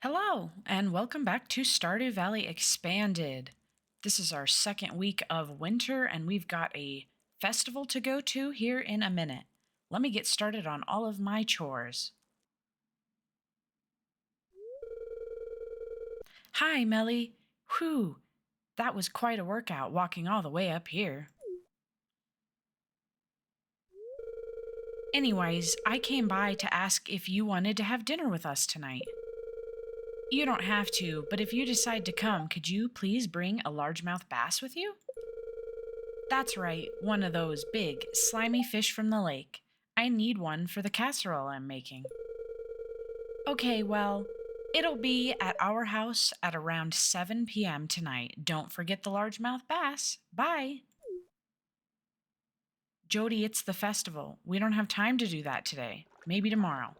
Hello, and welcome back to Stardew Valley Expanded. This is our second week of winter, and we've got a festival to go to here in a minute. Let me get started on all of my chores. Hi, Melly. Whew, that was quite a workout walking all the way up here. Anyways, I came by to ask if you wanted to have dinner with us tonight. You don't have to, but if you decide to come, could you please bring a largemouth bass with you? That's right, one of those big, slimy fish from the lake. I need one for the casserole I'm making. Okay, well, it'll be at our house at around 7 p.m. tonight. Don't forget the largemouth bass. Bye. Jody, it's the festival. We don't have time to do that today. Maybe tomorrow.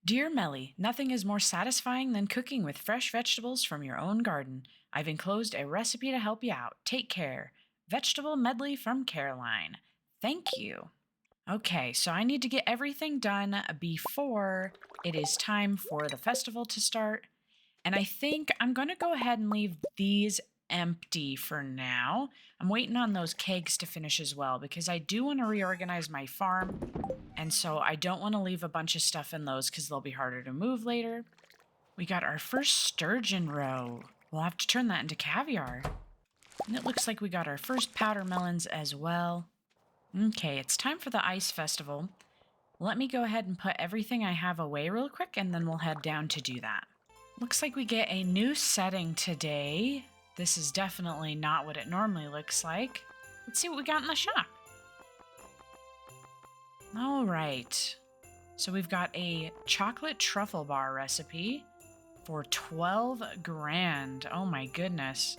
Dear Melly, nothing is more satisfying than cooking with fresh vegetables from your own garden. I've enclosed a recipe to help you out. Take care. Vegetable medley from Caroline. Thank you. Okay, so I need to get everything done before it is time for the festival to start. And I think I'm going to go ahead and leave these empty for now. I'm waiting on those kegs to finish as well because I do want to reorganize my farm. And so I don't want to leave a bunch of stuff in those because they'll be harder to move later. We got our first sturgeon roe. We'll have to turn that into caviar. And it looks like we got our first powder melons as well. Okay, it's time for the ice festival. Let me go ahead and put everything I have away real quick, and then we'll head down to do that. Looks like we get a new setting today. This is definitely not what it normally looks like. Let's see what we got in the shop. All right. So we've got a chocolate truffle bar recipe for 12 grand. Oh my goodness.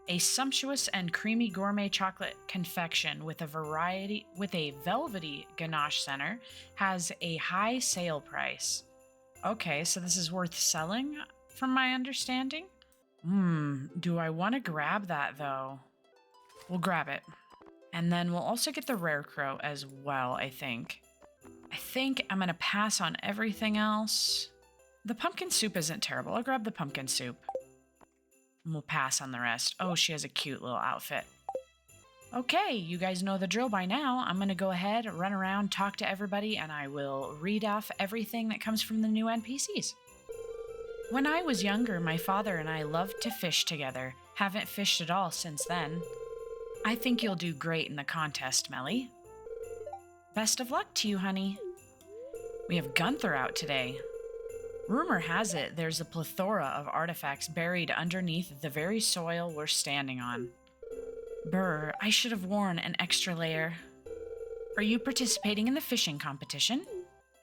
A sumptuous and creamy gourmet chocolate confection with a velvety ganache center has a high sale price. Okay, so this is worth selling from my understanding. Do I want to grab that though? We'll grab it. And then we'll also get the rare crow as well, I think. I think I'm going to pass on everything else. The pumpkin soup isn't terrible. I'll grab the pumpkin soup. And we'll pass on the rest. Oh, she has a cute little outfit. Okay, you guys know the drill by now. I'm going to go ahead, run around, talk to everybody, and I will read off everything that comes from the new NPCs. When I was younger, my father and I loved to fish together. Haven't fished at all since then. I think you'll do great in the contest, Melly. Best of luck to you, honey. We have Gunther out today. Rumor has it there's a plethora of artifacts buried underneath the very soil we're standing on. Brr, I should have worn an extra layer. Are you participating in the fishing competition?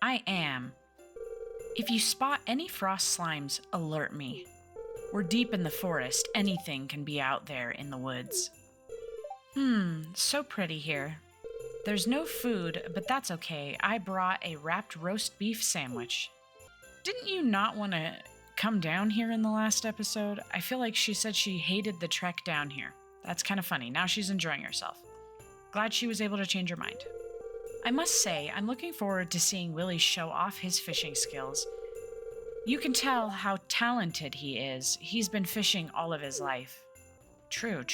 I am. If you spot any frost slimes, alert me. We're deep in the forest. Anything can be out there in the woods. So pretty here. There's no food, but that's okay. I brought a wrapped roast beef sandwich. Didn't you not want to come down here in the last episode? I feel like she said she hated the trek down here. That's kind of funny. Now she's enjoying herself. Glad she was able to change her mind. I must say, I'm looking forward to seeing Willie show off his fishing skills. You can tell how talented he is. He's been fishing all of his life. True.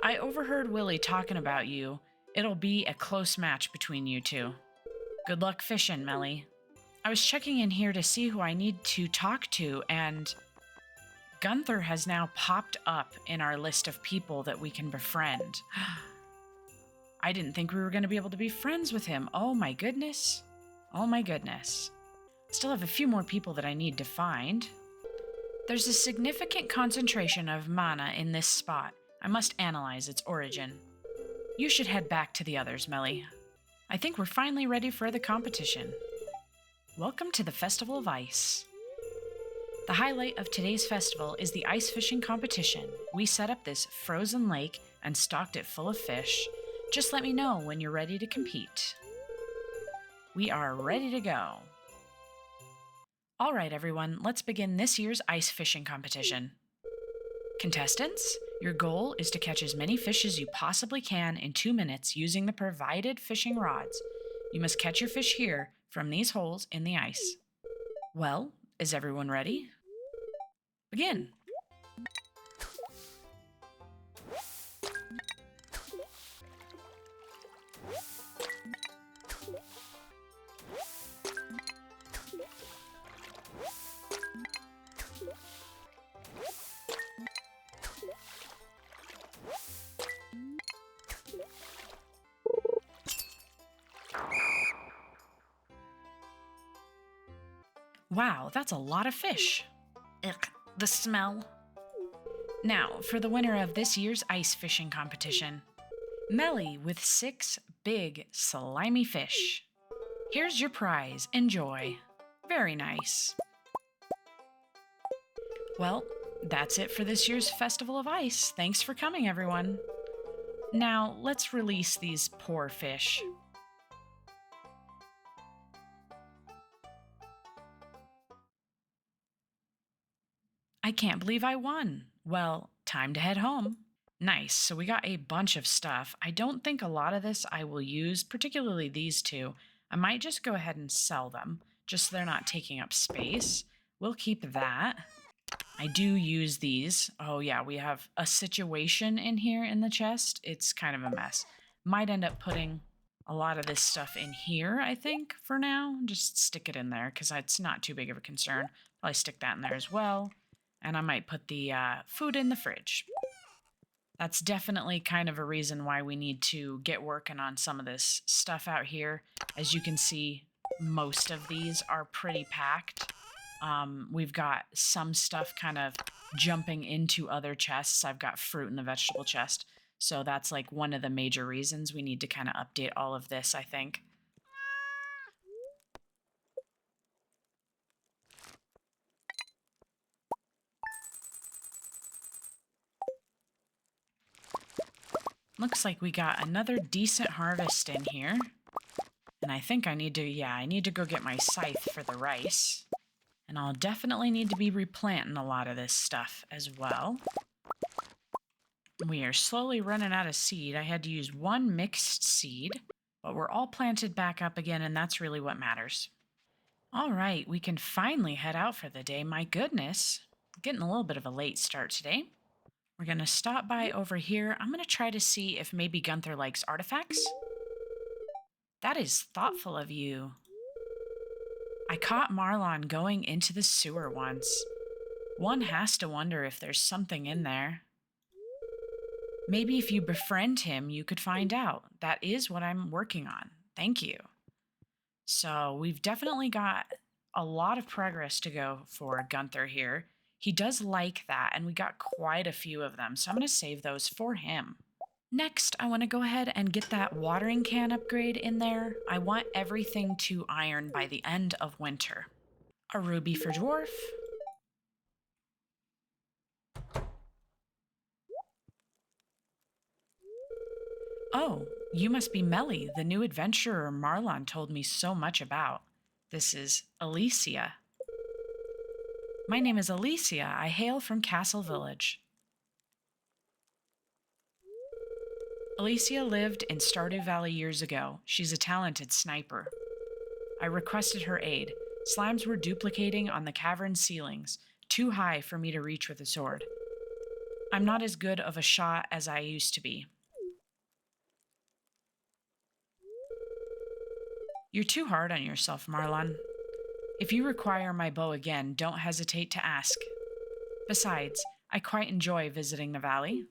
I overheard Willie talking about you. It'll be a close match between you two. Good luck fishing, Melly. I was checking in here to see who I need to talk to, and Gunther has now popped up in our list of people that we can befriend. I didn't think we were going to be able to be friends with him. Oh my goodness. Still have a few more people that I need to find. There's a significant concentration of mana in this spot. I must analyze its origin. You should head back to the others, Melly. I think we're finally ready for the competition. Welcome to the Festival of Ice. The highlight of today's festival is the ice fishing competition. We set up this frozen lake and stocked it full of fish. Just let me know when you're ready to compete. We are ready to go. All right, everyone, let's begin this year's ice fishing competition. Contestants, your goal is to catch as many fish as you possibly can in 2 minutes using the provided fishing rods. You must catch your fish here from these holes in the ice. Well, is everyone ready? Begin. Wow, that's a lot of fish. Ugh, the smell. Now, for the winner of this year's ice fishing competition, Melly with 6 big, slimy fish. Here's your prize. Enjoy. Very nice. Well, that's it for this year's Festival of Ice. Thanks for coming, everyone. Now, let's release these poor fish. I can't believe I won. Well, time to head home. Nice, so we got a bunch of stuff. I don't think a lot of this I will use, particularly these two. I might just go ahead and sell them, just so they're not taking up space. We'll keep that. I do use these. Oh yeah, we have a situation in here in the chest. It's kind of a mess. Might end up putting a lot of this stuff in here, I think, for now. Just stick it in there, because it's not too big of a concern. Probably stick that in there as well. And I might put the food in the fridge. That's definitely kind of a reason why we need to get working on some of this stuff out here. As you can see, most of these are pretty packed. We've got some stuff kind of jumping into other chests. I've got fruit in the vegetable chest. So that's like one of the major reasons we need to kind of update all of this, I think. Looks like we got another decent harvest in here. And I think I need to go get my scythe for the rice. And I'll definitely need to be replanting a lot of this stuff as well. We are slowly running out of seed. I had to use one mixed seed, but we're all planted back up again, and that's really what matters. All right, we can finally head out for the day. My goodness, getting a little bit of a late start today. We're going to stop by over here. I'm going to try to see if maybe Gunther likes artifacts. That is thoughtful of you. I caught Marlon going into the sewer once. One has to wonder if there's something in there. Maybe if you befriend him, you could find out. That is what I'm working on. Thank you. So we've definitely got a lot of progress to go for Gunther here. He does like that, and we got quite a few of them, so I'm going to save those for him. Next, I want to go ahead and get that watering can upgrade in there. I want everything to iron by the end of winter. A ruby for dwarf. Oh, you must be Melly, the new adventurer Marlon told me so much about. This is Alicia. My name is Alicia. I hail from Castle Village. Alicia lived in Stardew Valley years ago. She's a talented sniper. I requested her aid. Slimes were duplicating on the cavern ceilings, too high for me to reach with a sword. I'm not as good of a shot as I used to be. You're too hard on yourself, Marlon. If you require my bow again, don't hesitate to ask. Besides, I quite enjoy visiting the valley.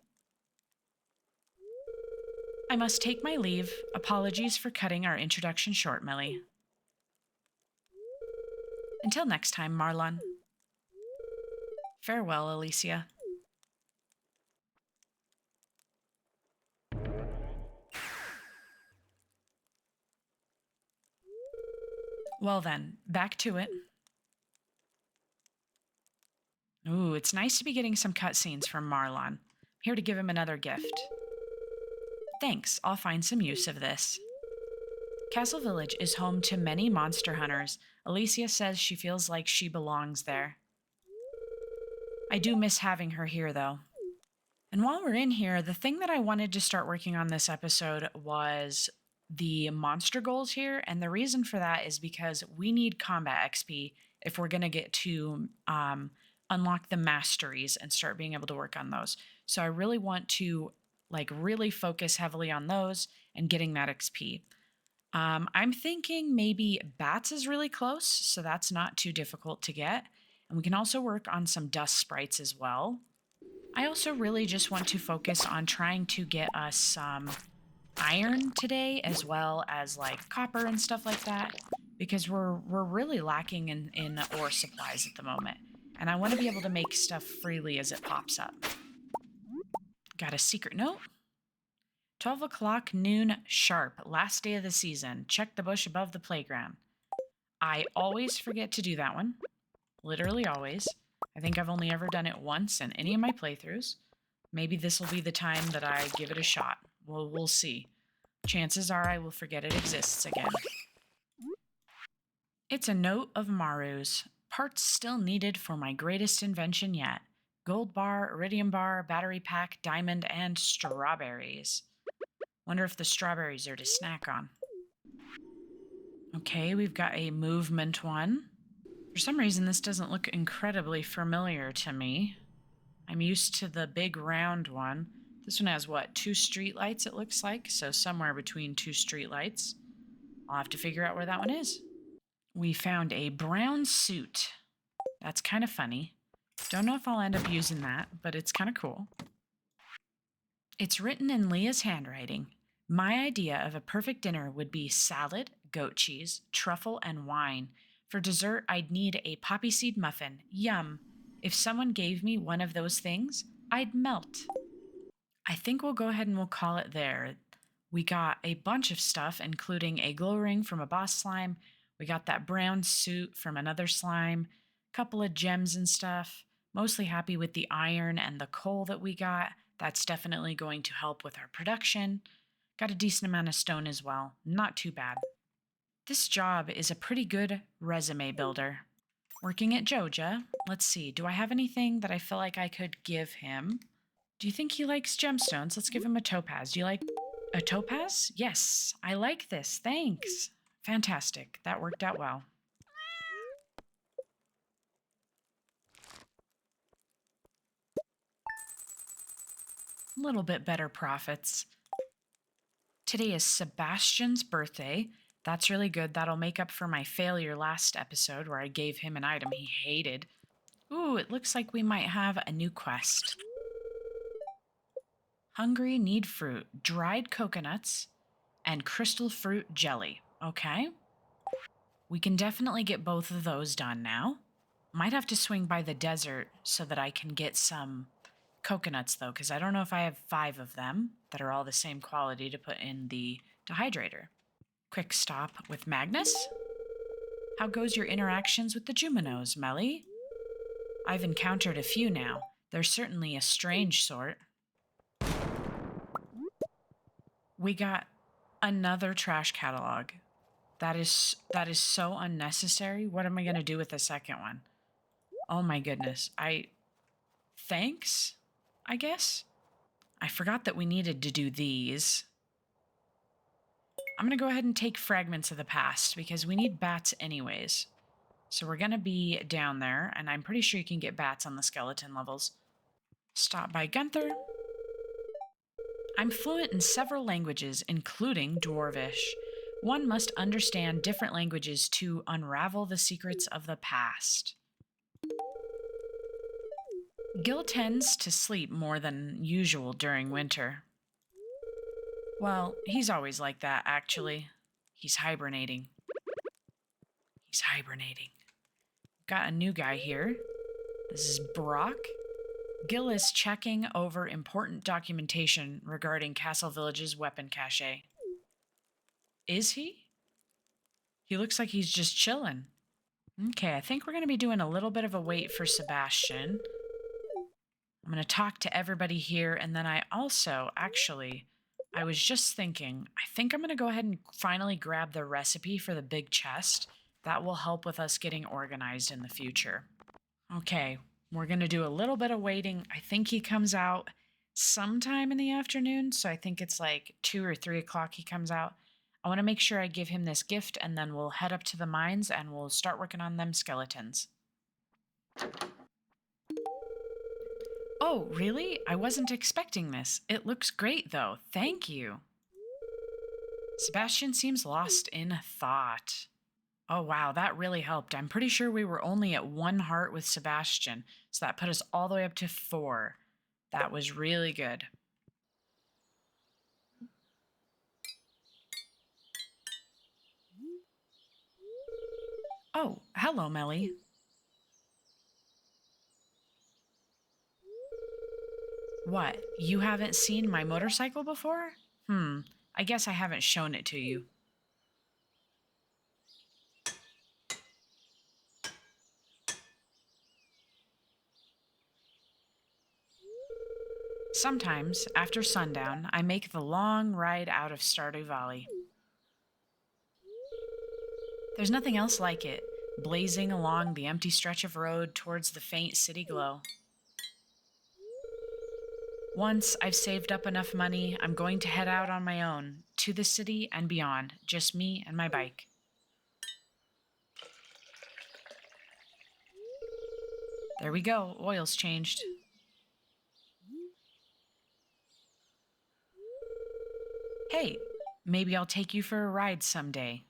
I must take my leave. Apologies for cutting our introduction short, Melly. Until next time, Marlon. Farewell, Alicia. Well then, back to it. Ooh, it's nice to be getting some cutscenes from Marlon. Here to give him another gift. Thanks, I'll find some use of this. Castle Village is home to many monster hunters. Alicia says she feels like she belongs there. I do miss having her here, though. And while we're in here, the thing that I wanted to start working on this episode was the monster goals here. And the reason for that is because we need combat XP if we're going to get to unlock the masteries and start being able to work on those. So I really want to like really focus heavily on those and getting that XP. I'm thinking maybe bats is really close, so that's not too difficult to get. And we can also work on some dust sprites as well. I also really just want to focus on trying to get us some iron today, as well as like copper and stuff like that, because we're really lacking in ore supplies at the moment. And I want to be able to make stuff freely as it pops up. Got a secret note. 12 o'clock noon sharp, last day of the season. Check the bush above the playground. I always forget to do that one. Literally always. I think I've only ever done it once in any of my playthroughs. Maybe this will be the time that I give it a shot. We'll see. Chances are I will forget it exists again. It's a note of Maru's. Parts still needed for my greatest invention yet. Gold bar, iridium bar, battery pack, diamond, and strawberries. Wonder if the strawberries are to snack on. Okay, we've got a movement one. For some reason, this doesn't look incredibly familiar to me. I'm used to the big round one. This one has what, 2 streetlights it looks like? So somewhere between 2 streetlights. I'll have to figure out where that one is. We found a brown suit. That's kind of funny. Don't know if I'll end up using that, but it's kind of cool. It's written in Leah's handwriting. My idea of a perfect dinner would be salad, goat cheese, truffle, and wine. For dessert, I'd need a poppy seed muffin. Yum. If someone gave me one of those things, I'd melt. I think we'll go ahead and we'll call it there. We got a bunch of stuff, including a glow ring from a boss slime. We got that brown suit from another slime, a couple of gems and stuff. Mostly happy with the iron and the coal that we got. That's definitely going to help with our production. Got a decent amount of stone as well. Not too bad. This job is a pretty good resume builder. Working at Joja. Let's see. Do I have anything that I feel like I could give him? Do you think he likes gemstones? Let's give him a topaz. Do you like a topaz? Yes. I like this. Thanks. Fantastic. That worked out well. A little bit better profits. Today is Sebastian's birthday. That's really good. That'll make up for my failure last episode where I gave him an item he hated. Ooh, it looks like we might have a new quest. Hungry need fruit, dried coconuts, and crystal fruit jelly. Okay. We can definitely get both of those done now. Might have to swing by the desert so that I can get some coconuts, though, because I don't know if I have 5 of them that are all the same quality to put in the dehydrator. Quick stop with Magnus. How goes your interactions with the Juminos, Melly? I've encountered a few now. They're certainly a strange sort. We got another trash catalog. That is so unnecessary. What am I going to do with the second one? Oh my goodness. Thanks, I guess. I forgot that we needed to do these. I'm going to go ahead and take fragments of the past because we need bats anyways. So we're going to be down there, and I'm pretty sure you can get bats on the skeleton levels. Stop by Gunther. I'm fluent in several languages, including Dwarvish. One must understand different languages to unravel the secrets of the past. Gil tends to sleep more than usual during winter. Well, he's always like that, actually. He's hibernating. He's hibernating. Got a new guy here. This is Brock. Gil is checking over important documentation regarding Castle Village's weapon cache. Is he? He looks like he's just chilling. Okay, I think we're going to be doing a little bit of a wait for Sebastian. I'm going to talk to everybody here, and then I was just thinking, I think I'm going to go ahead and finally grab the recipe for the big chest. That will help with us getting organized in the future. Okay, we're going to do a little bit of waiting. I think he comes out sometime in the afternoon, so I think it's like 2 or 3 o'clock he comes out. I want to make sure I give him this gift, and then we'll head up to the mines and we'll start working on them skeletons. Oh, really? I wasn't expecting this. It looks great, though. Thank you. Sebastian seems lost in thought. Oh, wow, that really helped. I'm pretty sure we were only at 1 heart with Sebastian, so that put us all the way up to 4. That was really good. Oh, hello, Melly. What, you haven't seen my motorcycle before? I guess I haven't shown it to you. Sometimes, after sundown, I make the long ride out of Stardew Valley. There's nothing else like it, blazing along the empty stretch of road towards the faint city glow. Once I've saved up enough money, I'm going to head out on my own, to the city and beyond, just me and my bike. There we go, oil's changed. Hey, maybe I'll take you for a ride someday.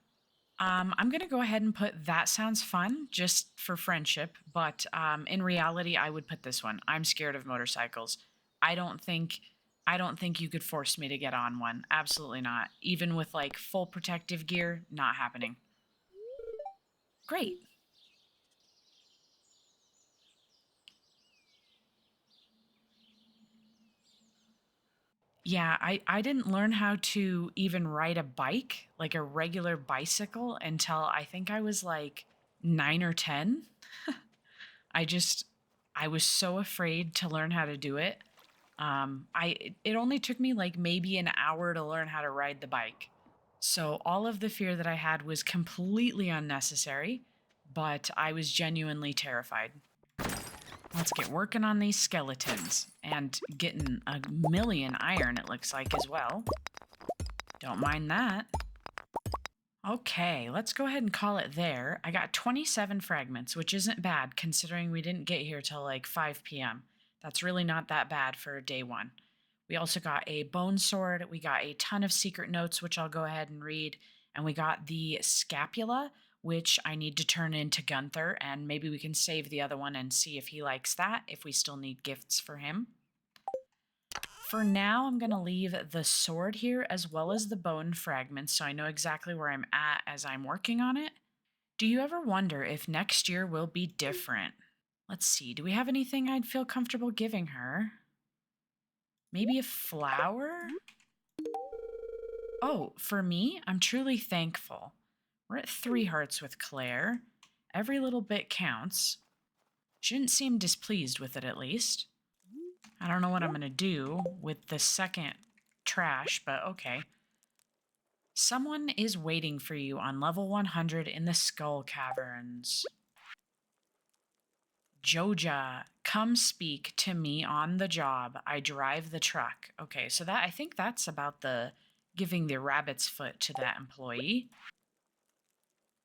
I'm gonna go ahead and put that sounds fun just for friendship, but in reality, I would put this one. I'm scared of motorcycles. I don't think I don't think you could force me to get on one. Absolutely not. Even with like full protective gear, not happening. Great. Yeah, I didn't learn how to even ride a bike, like a regular bicycle, until I think I was like 9 or 10. I just I was so afraid to learn how to do it. It only took me like maybe an hour to learn how to ride the bike. So all of the fear that I had was completely unnecessary, but I was genuinely terrified. Let's get working on these skeletons and getting a million iron, it looks like, as well. Don't mind that. Okay, let's go ahead and call it there. I got 27 fragments, which isn't bad considering we didn't get here till like 5 p.m. That's really not that bad for day 1. We also got a bone sword. We got a ton of secret notes, which I'll go ahead and read. And we got the scapula, which I need to turn into Gunther. And maybe we can save the other one and see if he likes that, if we still need gifts for him. For now, I'm going to leave the sword here as well as the bone fragments so I know exactly where I'm at as I'm working on it. Do you ever wonder if next year will be different? Let's see, do we have anything I'd feel comfortable giving her? Maybe a flower? Oh, for me, I'm truly thankful. We're at 3 hearts with Claire. Every little bit counts. She didn't seem displeased with it, at least. I don't know what I'm going to do with the second trash, but okay. Someone is waiting for you on level 100 in the Skull Caverns. Joja, come speak to me on the job. I drive the truck. Okay, so that I think that's about the giving the rabbit's foot to that employee.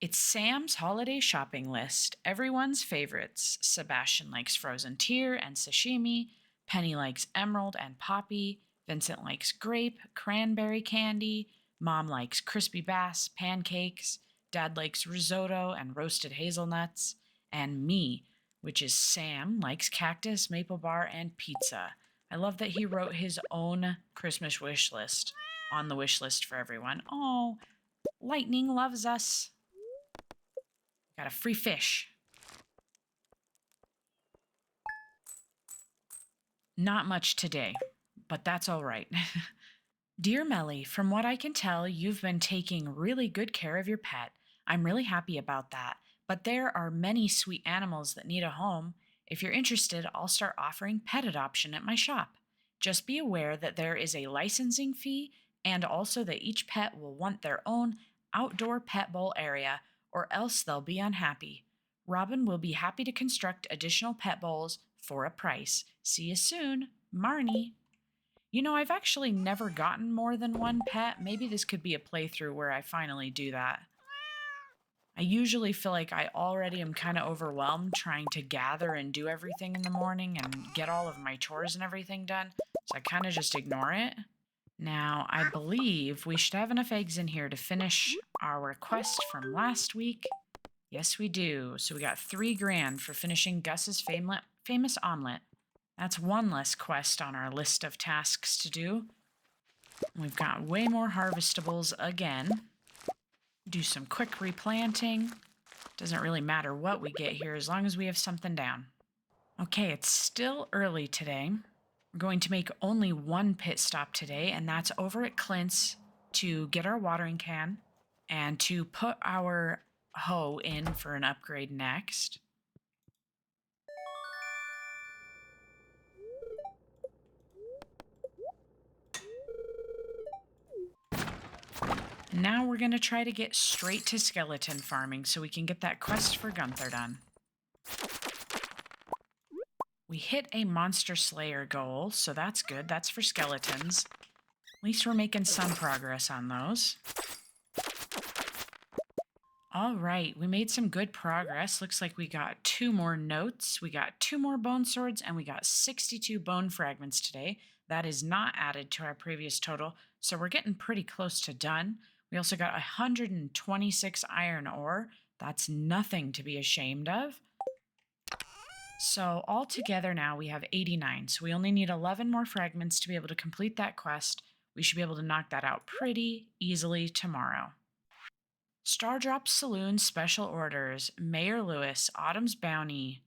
It's Sam's holiday shopping list. Everyone's favorites. Sebastian likes frozen tear and sashimi. Penny likes emerald and poppy. Vincent likes grape, cranberry candy. Mom likes crispy bass, pancakes. Dad likes risotto and roasted hazelnuts. And me, which is Sam, likes cactus, maple bar, and pizza. I love that he wrote his own Christmas wish list on the wish list for everyone. Oh, Lightning loves us. Got a free fish. Not much today, but that's all right. Dear Melly, from what I can tell, you've been taking really good care of your pet. I'm really happy about that. But there are many sweet animals that need a home. If you're interested, I'll start offering pet adoption at my shop. Just be aware that there is a licensing fee and also that each pet will want their own outdoor pet bowl area or else they'll be unhappy. Robin will be happy to construct additional pet bowls for a price. See you soon, Marnie. You know, I've actually never gotten more than one pet. Maybe this could be a playthrough where I finally do that. I usually feel like I already am kind of overwhelmed trying to gather and do everything in the morning and get all of my chores and everything done. So I kind of just ignore it. Now, I believe we should have enough eggs in here to finish our quest from last week. Yes, we do. So we got 3 grand for finishing Gus's famous omelet. That's one less quest on our list of tasks to do. We've got way more harvestables again. Do some quick replanting. Doesn't really matter what we get here as long as we have something down. Okay, it's still early today. We're going to make only one pit stop today, and that's over at Clint's to get our watering can and to put our hoe in for an upgrade next. Now we're going to try to get straight to skeleton farming so we can get that quest for Gunther done. We hit a monster slayer goal, so that's good. That's for skeletons. At least we're making some progress on those. All right, we made some good progress. Looks like we got 2 more notes. We got 2 more bone swords, and we got 62 bone fragments today. That is not added to our previous total, so we're getting pretty close to done. We also got 126 iron ore. That's nothing to be ashamed of. So all together now we have 89. So we only need 11 more fragments to be able to complete that quest. We should be able to knock that out pretty easily tomorrow. Stardrop Saloon Special Orders, Mayor Lewis, Autumn's Bounty,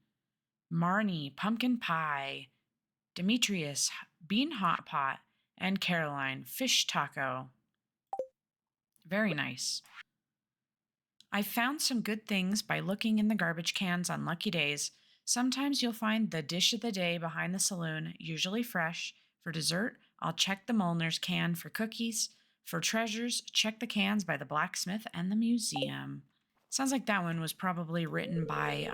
Marnie, Pumpkin Pie, Demetrius, Bean Hot Pot, and Caroline, Fish Taco. Very nice. I found some good things by looking in the garbage cans on lucky days. Sometimes you'll find the dish of the day behind the saloon, usually fresh. For dessert, I'll check the Molnar's can for cookies. For treasures, check the cans by the blacksmith and the museum. Sounds like that one was probably written by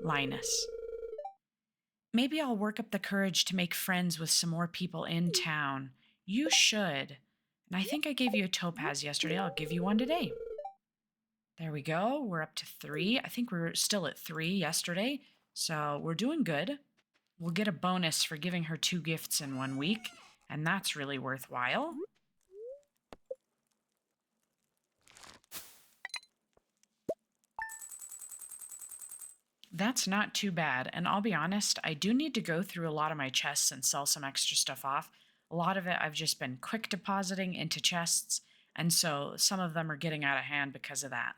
Linus. Maybe I'll work up the courage to make friends with some more people in town. You should. And I think I gave you a topaz yesterday. I'll give you one today. There we go. We're up to 3. I think we were still at 3 yesterday. So we're doing good. We'll get a bonus for giving her 2 gifts in 1 week. And that's really worthwhile. That's not too bad. And I'll be honest, I do need to go through a lot of my chests and sell some extra stuff off. A lot of it I've just been quick depositing into chests, and so some of them are getting out of hand because of that.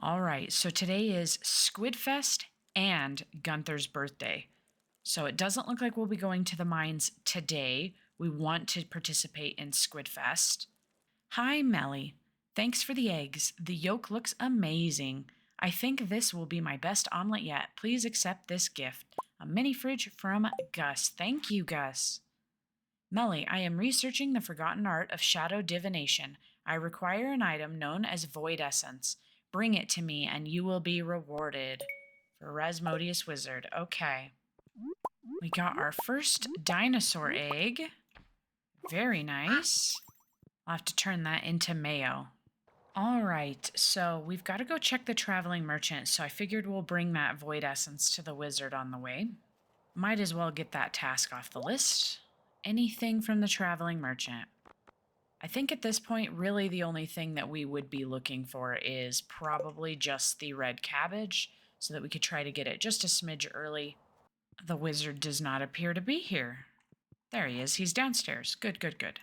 All right, so today is Squidfest and Gunther's birthday. So it doesn't look like we'll be going to the mines today. We want to participate in Squidfest. Hi, Melly. Thanks for the eggs. The yolk looks amazing. I think this will be my best omelet yet. Please accept this gift. A mini fridge from Gus. Thank you, Gus. Melly, I am researching the forgotten art of shadow divination. I require an item known as Void Essence. Bring it to me and you will be rewarded. For Rasmodius Wizard. Okay. We got our first dinosaur egg. Very nice. I'll have to turn that into mayo. All right, so we've got to go check the traveling merchant, so I figured we'll bring that Void Essence to the wizard on the way. Might as well get that task off the list. Anything from the traveling merchant. I think at this point, really the only thing that we would be looking for is probably just the red cabbage, so that we could try to get it just a smidge early. The wizard does not appear to be here. There he is. He's downstairs. Good, good, good.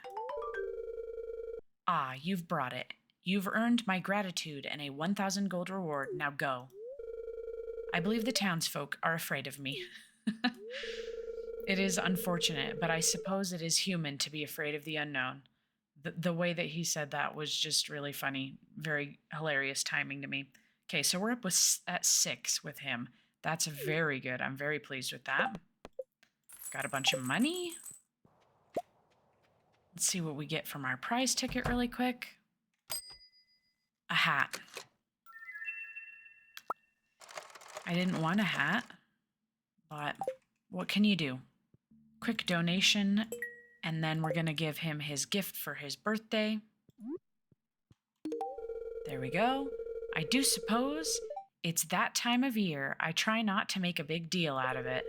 Ah, you've brought it. You've earned my gratitude and a 1,000 gold reward. Now go. I believe the townsfolk are afraid of me. It is unfortunate, but I suppose it is human to be afraid of the unknown. The way that he said that was just really funny. Very hilarious timing to me. Okay, so we're up at 6 with him. That's very good. I'm very pleased with that. Got a bunch of money. Let's see what we get from our prize ticket really quick. A hat. I didn't want a hat, but what can you do? Quick donation, and then we're going to give him his gift for his birthday. There we go. I do suppose it's that time of year. I try not to make a big deal out of it.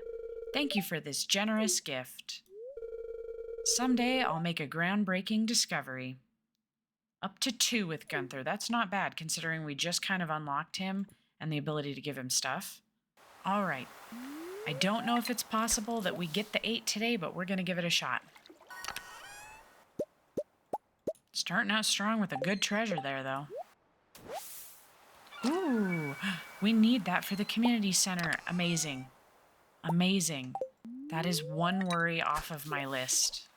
Thank you for this generous gift. Someday I'll make a groundbreaking discovery. Up to 2 with Gunther. That's not bad considering we just kind of unlocked him and the ability to give him stuff. All right. I don't know if it's possible that we get the 8 today, but we're going to give it a shot. Starting out strong with a good treasure there, though. Ooh, we need that for the community center. Amazing. Amazing. That is one worry off of my list.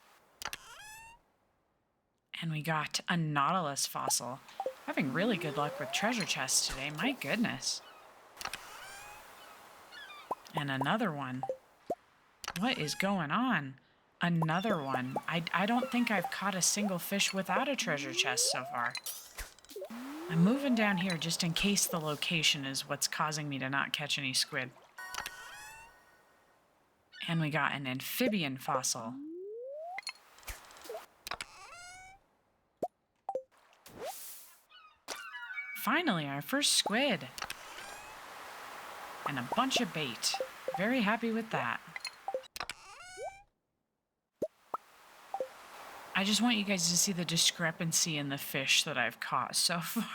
And we got a Nautilus fossil. Having really good luck with treasure chests today. My goodness. And another one. What is going on? Another one. I don't think I've caught a single fish without a treasure chest so far. I'm moving down here just in case the location is what's causing me to not catch any squid. And we got an amphibian fossil. Finally, our first squid. And a bunch of bait. Very happy with that. I just want you guys to see the discrepancy in the fish that I've caught so far.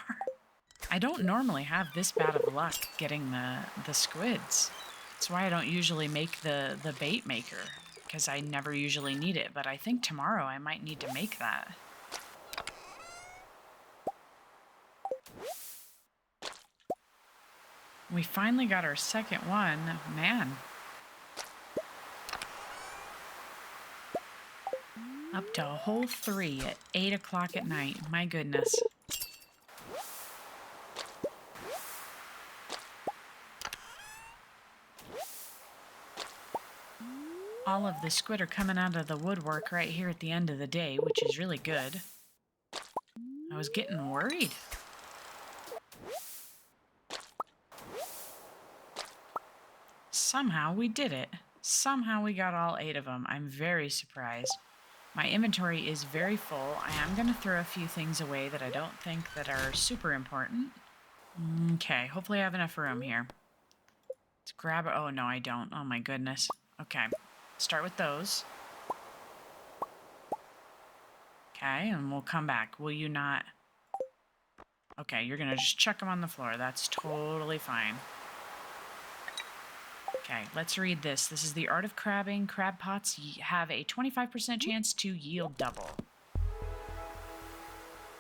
I don't normally have this bad of luck getting the squids. That's why I don't usually make the bait maker, because I never usually need it, but I think tomorrow I might need to make that. We finally got our second one. Man. Up to a whole 3 at 8 o'clock at night. My goodness. All of the squid are coming out of the woodwork right here at the end of the day, which is really good. I was getting worried. Somehow we did it. Somehow we got all 8 of them. I'm very surprised. My inventory is very full. I am going to throw a few things away that I don't think that are super important. Okay, hopefully I have enough room here. Let's grab it. Oh, no, I don't. Oh, my goodness. Okay, start with those. Okay, and we'll come back. Will you not? Okay, you're going to just chuck them on the floor. That's totally fine. Okay, let's read this. This is the art of crabbing. Crab pots have a 25% chance to yield double.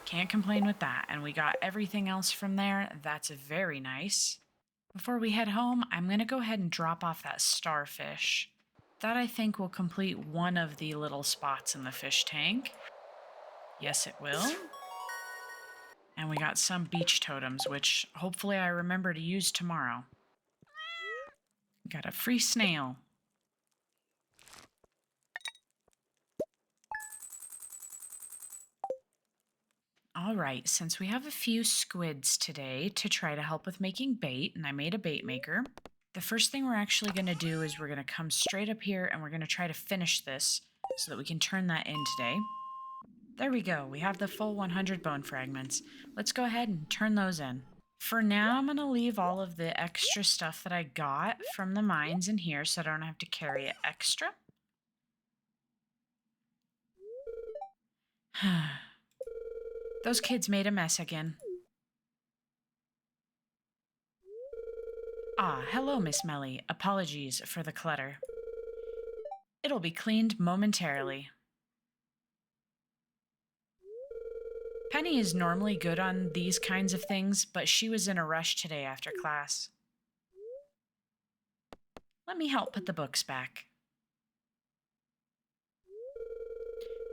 Can't complain with that. And we got everything else from there. That's very nice. Before we head home, I'm going to go ahead and drop off that starfish. That, I think, will complete one of the little spots in the fish tank. Yes, it will. And we got some beach totems, which hopefully I remember to use tomorrow. Got a free snail. All right, since we have a few squids today to try to help with making bait, and I made a bait maker, the first thing we're actually going to do is we're going to come straight up here and we're going to try to finish this so that we can turn that in today. There we go. We have the full 100 bone fragments. Let's go ahead and turn those in. For now, I'm going to leave all of the extra stuff that I got from the mines in here so I don't have to carry it extra. Those kids made a mess again. Ah, hello, Miss Melly. Apologies for the clutter. It'll be cleaned momentarily. Penny is normally good on these kinds of things, but she was in a rush today after class. Let me help put the books back.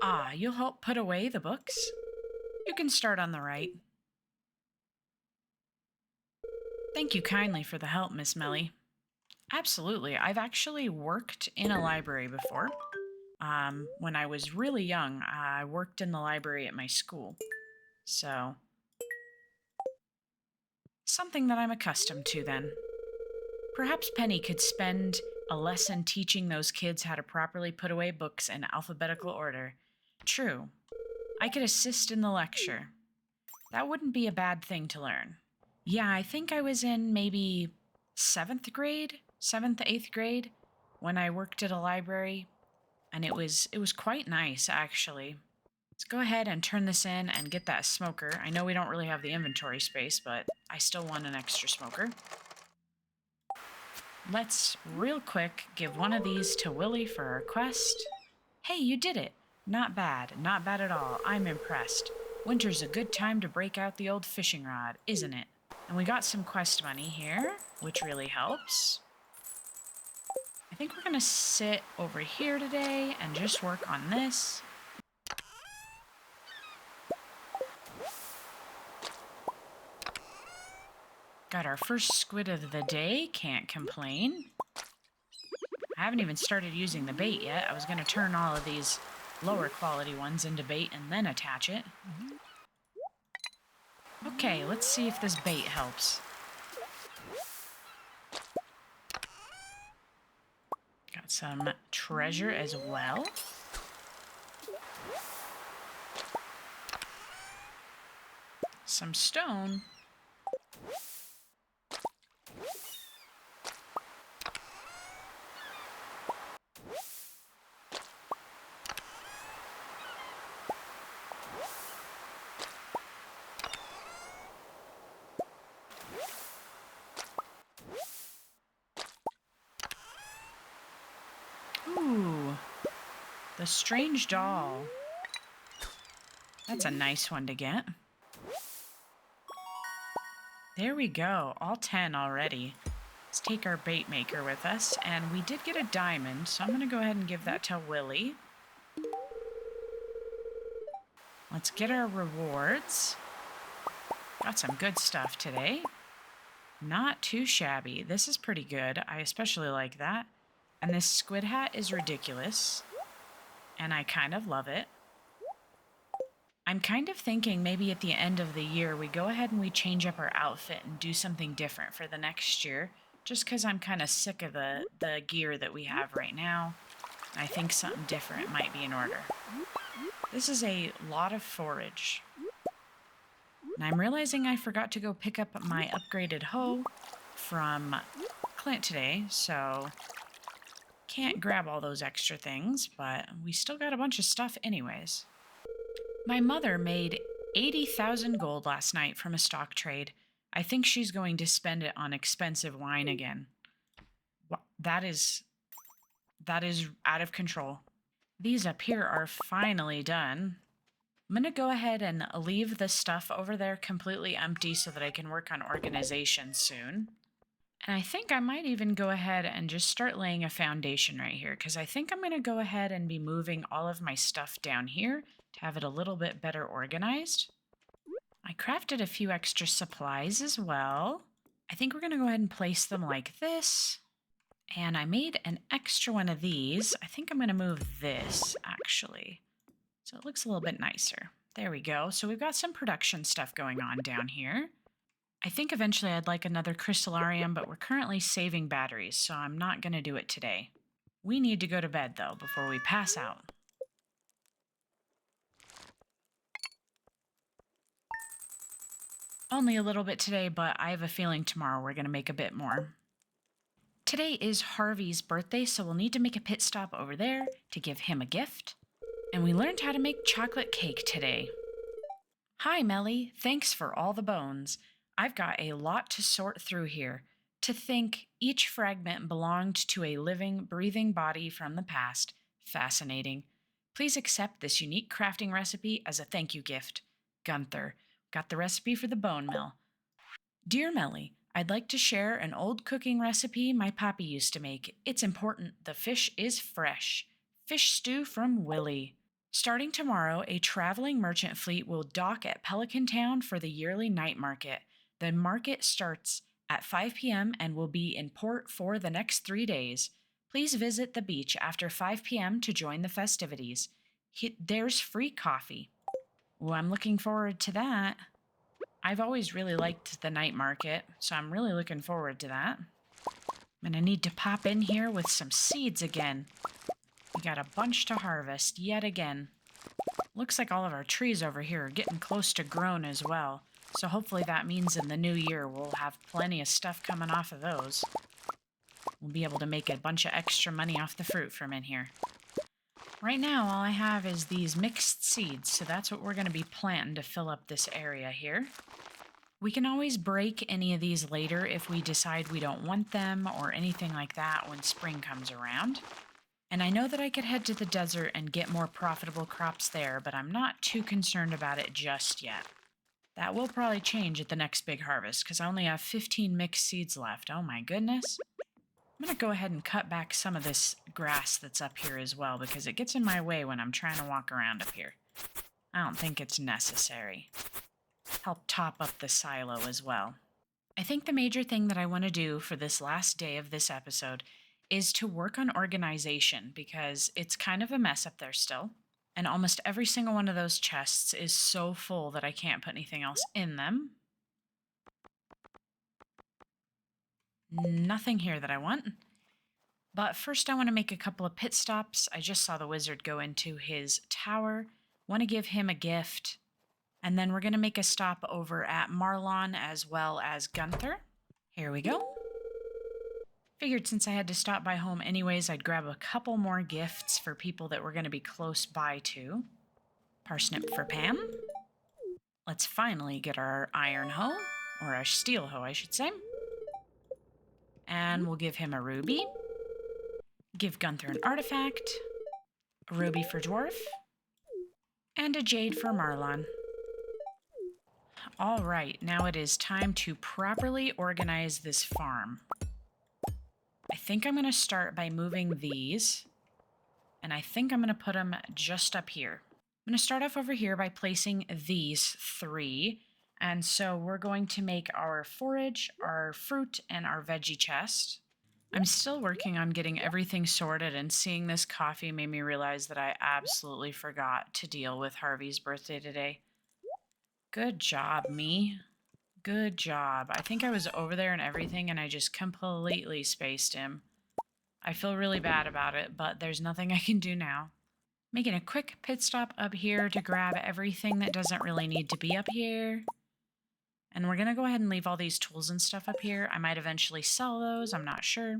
Ah, you'll help put away the books? You can start on the right. Thank you kindly for the help, Miss Melly. Absolutely. I've actually worked in a library before. When I was really young, I worked in the library at my school. So, something that I'm accustomed to then. Perhaps Penny could spend a lesson teaching those kids how to properly put away books in alphabetical order. True. I could assist in the lecture. That wouldn't be a bad thing to learn. Yeah, I think I was in maybe 7th grade, 7th, 8th grade when I worked at a library, and it was quite nice actually. Let's go ahead and turn this in and get that smoker. I know we don't really have the inventory space, but I still want an extra smoker. Let's real quick give one of these to Willie for our quest. Hey, you did it. Not bad, not bad at all. I'm impressed. Winter's a good time to break out the old fishing rod, isn't it? And we got some quest money here, which really helps. I think we're gonna sit over here today and just work on this. Got our first squid of the day, can't complain. I haven't even started using the bait yet. I was gonna turn all of these lower quality ones into bait and then attach it. Okay, let's see if this bait helps. Got some treasure as well. Some stone. Ooh, the strange doll. That's a nice one to get. There we go, all 10 already. Let's take our bait maker with us, and we did get a diamond, so I'm gonna go ahead and give that to Willie. Let's get our rewards. Got some good stuff today. Not too shabby. This is pretty good. I especially like that. And this squid hat is ridiculous. And I kind of love it. I'm kind of thinking maybe at the end of the year we go ahead and we change up our outfit and do something different for the next year. Just because I'm kind of sick of the gear that we have right now. I think something different might be in order. This is a lot of forage. And I'm realizing I forgot to go pick up my upgraded hoe from Clint today, so can't grab all those extra things, but we still got a bunch of stuff anyways. My mother made 80,000 gold last night from a stock trade. I think she's going to spend it on expensive wine again. That is out of control. These up here are finally done. I'm going to go ahead and leave the stuff over there completely empty so that I can work on organization soon. And I think I might even go ahead and just start laying a foundation right here, because I think I'm going to go ahead and be moving all of my stuff down here to have it a little bit better organized. I crafted a few extra supplies as well. I think we're going to go ahead and place them like this. And I made an extra one of these. I think I'm going to move this, actually. So it looks a little bit nicer. There we go. So we've got some production stuff going on down here. I think eventually I'd like another crystallarium, but we're currently saving batteries, so I'm not going to do it today. We need to go to bed, though, before we pass out. Only a little bit today, but I have a feeling tomorrow we're going to make a bit more. Today is Harvey's birthday, so we'll need to make a pit stop over there to give him a gift. And we learned how to make chocolate cake today. Hi, Melly. Thanks for all the bones. I've got a lot to sort through here. To think each fragment belonged to a living, breathing body from the past. Fascinating. Please accept this unique crafting recipe as a thank you gift. Gunther. Got the recipe for the bone mill. Dear Melly, I'd like to share an old cooking recipe my pappy used to make. It's important the fish is fresh. Fish stew from Willie. Starting tomorrow, a traveling merchant fleet will dock at Pelican Town for the yearly night market. The market starts at 5 p.m. and will be in port for the next 3 days. Please visit the beach after 5 p.m. to join the festivities. There's free coffee. Well, I'm looking forward to that. I've always really liked the night market, so I'm really looking forward to that. I'm going to need to pop in here with some seeds again. We got a bunch to harvest yet again. Looks like all of our trees over here are getting close to grown as well. So hopefully that means in the new year we'll have plenty of stuff coming off of those. We'll be able to make a bunch of extra money off the fruit from in here. Right now, all I have is these mixed seeds, so that's what we're going to be planting to fill up this area here. We can always break any of these later if we decide we don't want them or anything like that when spring comes around. And I know that I could head to the desert and get more profitable crops there, but I'm not too concerned about it just yet. That will probably change at the next big harvest, because I only have 15 mixed seeds left. Oh my goodness. I'm going to go ahead and cut back some of this grass that's up here as well, because it gets in my way when I'm trying to walk around up here. I don't think it's necessary. Help top up the silo as well. I think the major thing that I want to do for this last day of this episode is to work on organization, because it's kind of a mess up there still. And almost every single one of those chests is so full that I can't put anything else in them. Nothing here that I want. But first I want to make a couple of pit stops. I just saw the wizard go into his tower. Want to give him a gift. And then we're going to make a stop over at Marlon as well as Gunther. Here we go. Figured since I had to stop by home anyways, I'd grab a couple more gifts for people that we're going to be close by to. Parsnip for Pam. Let's finally get our iron hoe, or our steel hoe, I should say. And we'll give him a ruby. Give Gunther an artifact. A ruby for Dwarf. And a jade for Marlon. All right, now it is time to properly organize this farm. I think I'm going to start by moving these. And I think I'm going to put them just up here. I'm going to start off over here by placing these 3. And so we're going to make our forage, our fruit, and our veggie chest. I'm still working on getting everything sorted, and seeing this coffee made me realize that I absolutely forgot to deal with Harvey's birthday today. Good job, me. Good job. I think I was over there and everything, and I just completely spaced him. I feel really bad about it, but there's nothing I can do now. Making a quick pit stop up here to grab everything that doesn't really need to be up here. And we're going to go ahead and leave all these tools and stuff up here. I might eventually sell those. I'm not sure.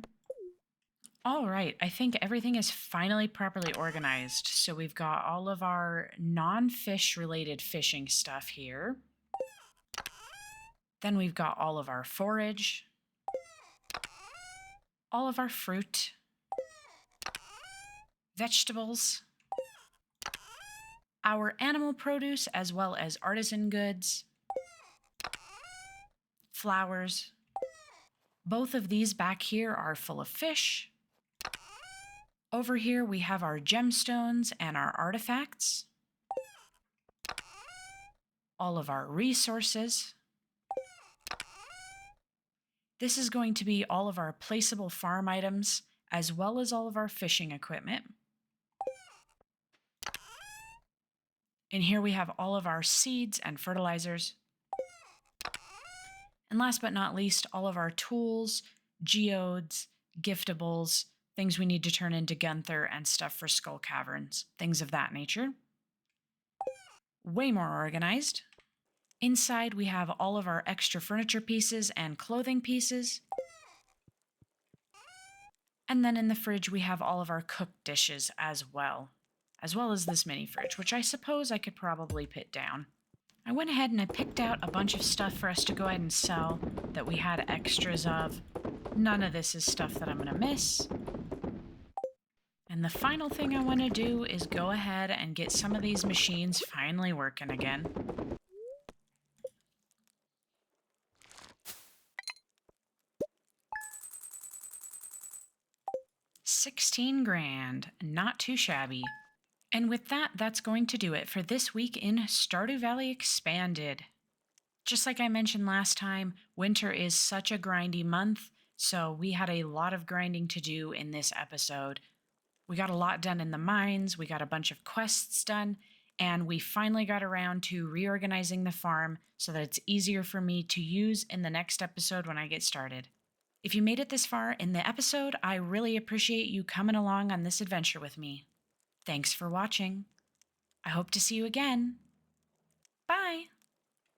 All right. I think everything is finally properly organized. So we've got all of our non-fish related fishing stuff here. Then we've got all of our forage. All of our fruit. Vegetables. Our animal produce as well as artisan goods. Flowers. Both of these back here are full of fish. Over here we have our gemstones and our artifacts. All of our resources. This is going to be all of our placeable farm items as well as all of our fishing equipment. And here we have all of our seeds and fertilizers. And last but not least, all of our tools, geodes, giftables, things we need to turn into Gunther, and stuff for Skull Caverns, things of that nature. Way more organized. Inside, we have all of our extra furniture pieces and clothing pieces. And then in the fridge, we have all of our cooked dishes as well as this mini fridge, which I suppose I could probably put down. I went ahead and I picked out a bunch of stuff for us to go ahead and sell that we had extras of. None of this is stuff that I'm going to miss. And the final thing I want to do is go ahead and get some of these machines finally working again. $16,000, not too shabby. And with that, that's going to do it for this week in Stardew Valley Expanded. Just like I mentioned last time, winter is such a grindy month, so we had a lot of grinding to do in this episode. We got a lot done in the mines, we got a bunch of quests done, and we finally got around to reorganizing the farm so that it's easier for me to use in the next episode when I get started. If you made it this far in the episode, I really appreciate you coming along on this adventure with me. Thanks for watching. I hope to see you again. Bye!